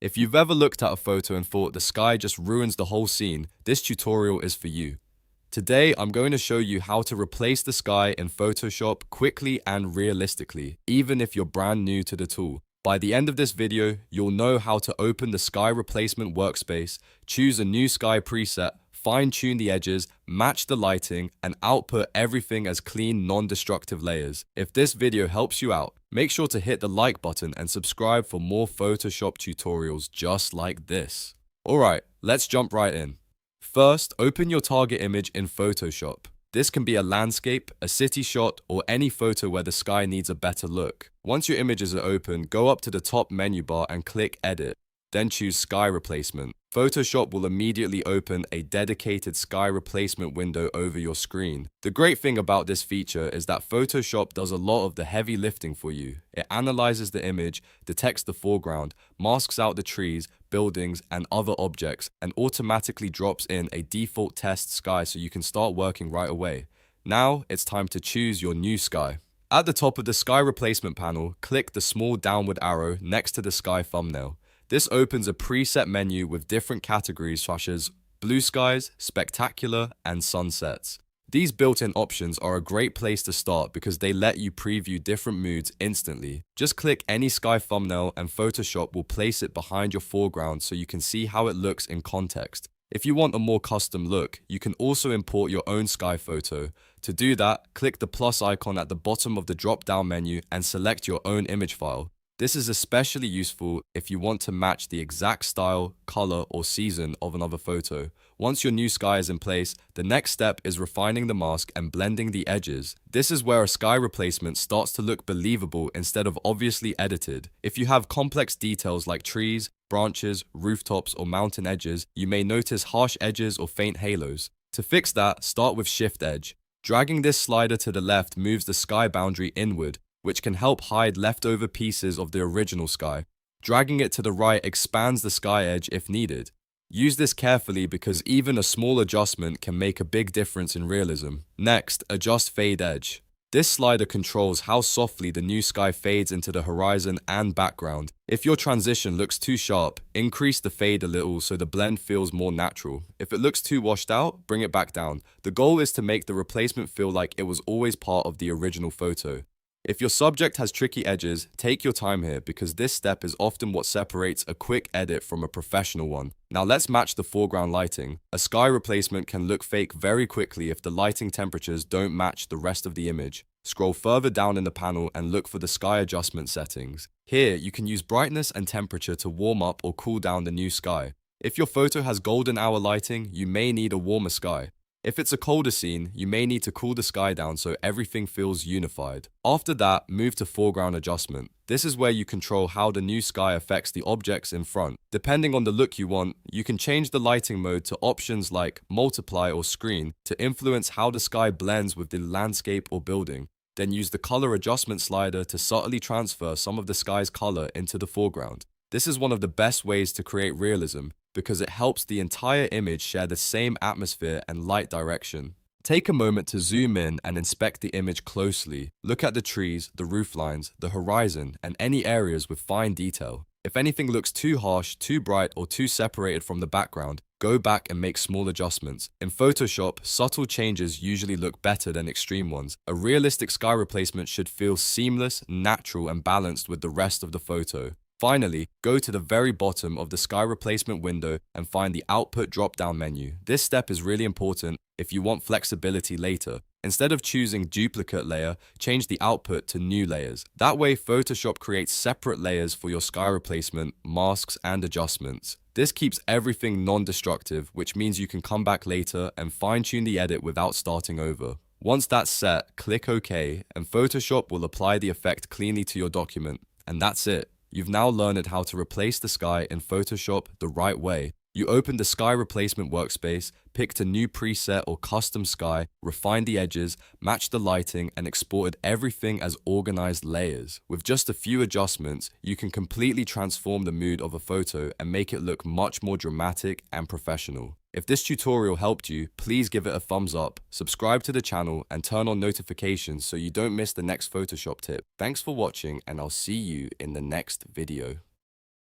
If you've ever looked at a photo and thought the sky just ruins the whole scene, this tutorial is for you. Today, I'm going to show you how to replace the sky in Photoshop quickly and realistically, even if you're brand new to the tool. By the end of this video, you'll know how to open the sky replacement workspace, choose a new sky preset, fine-tune the edges, match the lighting, and output everything as clean, non-destructive layers. If this video helps you out, make sure to hit the like button and subscribe for more Photoshop tutorials just like this. Alright, let's jump right in. First, open your target image in Photoshop. This can be a landscape, a city shot, or any photo where the sky needs a better look. Once your images are open, go up to the top menu bar and click Edit. Then choose Sky Replacement. Photoshop will immediately open a dedicated sky replacement window over your screen. The great thing about this feature is that Photoshop does a lot of the heavy lifting for you. It analyzes the image, detects the foreground, masks out the trees, buildings, and other objects, and automatically drops in a default test sky so you can start working right away. Now, it's time to choose your new sky. At the top of the sky replacement panel, click the small downward arrow next to the sky thumbnail. This opens a preset menu with different categories such as blue skies, spectacular, and sunsets. These built-in options are a great place to start because they let you preview different moods instantly. Just click any sky thumbnail and Photoshop will place it behind your foreground so you can see how it looks in context. If you want a more custom look, you can also import your own sky photo. To do that, click the plus icon at the bottom of the drop-down menu and select your own image file. This is especially useful if you want to match the exact style, color, or season of another photo. Once your new sky is in place, the next step is refining the mask and blending the edges. This is where a sky replacement starts to look believable instead of obviously edited. If you have complex details like trees, branches, rooftops, or mountain edges, you may notice harsh edges or faint halos. To fix that, start with Shift Edge. Dragging this slider to the left moves the sky boundary inward, which can help hide leftover pieces of the original sky. Dragging it to the right expands the sky edge if needed. Use this carefully because even a small adjustment can make a big difference in realism. Next, adjust Fade Edge. This slider controls how softly the new sky fades into the horizon and background. If your transition looks too sharp, increase the fade a little so the blend feels more natural. If it looks too washed out, bring it back down. The goal is to make the replacement feel like it was always part of the original photo. If your subject has tricky edges, take your time here because this step is often what separates a quick edit from a professional one. Now let's match the foreground lighting. A sky replacement can look fake very quickly if the lighting temperatures don't match the rest of the image. Scroll further down in the panel and look for the sky adjustment settings. Here, you can use brightness and temperature to warm up or cool down the new sky. If your photo has golden hour lighting, you may need a warmer sky. If it's a colder scene, you may need to cool the sky down so everything feels unified. After that, move to foreground adjustment. This is where you control how the new sky affects the objects in front. Depending on the look you want, you can change the lighting mode to options like multiply or screen to influence how the sky blends with the landscape or building. Then use the color adjustment slider to subtly transfer some of the sky's color into the foreground. This is one of the best ways to create realism because it helps the entire image share the same atmosphere and light direction. Take a moment to zoom in and inspect the image closely. Look at the trees, the roof lines, the horizon, and any areas with fine detail. If anything looks too harsh, too bright, or too separated from the background, go back and make small adjustments. In Photoshop, subtle changes usually look better than extreme ones. A realistic sky replacement should feel seamless, natural, and balanced with the rest of the photo. Finally, go to the very bottom of the sky replacement window and find the output drop-down menu. This step is really important if you want flexibility later. Instead of choosing duplicate layer, change the output to new layers. That way, Photoshop creates separate layers for your sky replacement, masks, and adjustments. This keeps everything non-destructive, which means you can come back later and fine-tune the edit without starting over. Once that's set, click OK, and Photoshop will apply the effect cleanly to your document. And that's it. You've now learned how to replace the sky in Photoshop the right way. You opened the sky replacement workspace, picked a new preset or custom sky, refined the edges, matched the lighting, and exported everything as organized layers. With just a few adjustments, you can completely transform the mood of a photo and make it look much more dramatic and professional. If this tutorial helped you, please give it a thumbs up, subscribe to the channel, and turn on notifications so you don't miss the next Photoshop tip. Thanks for watching, and I'll see you in the next video.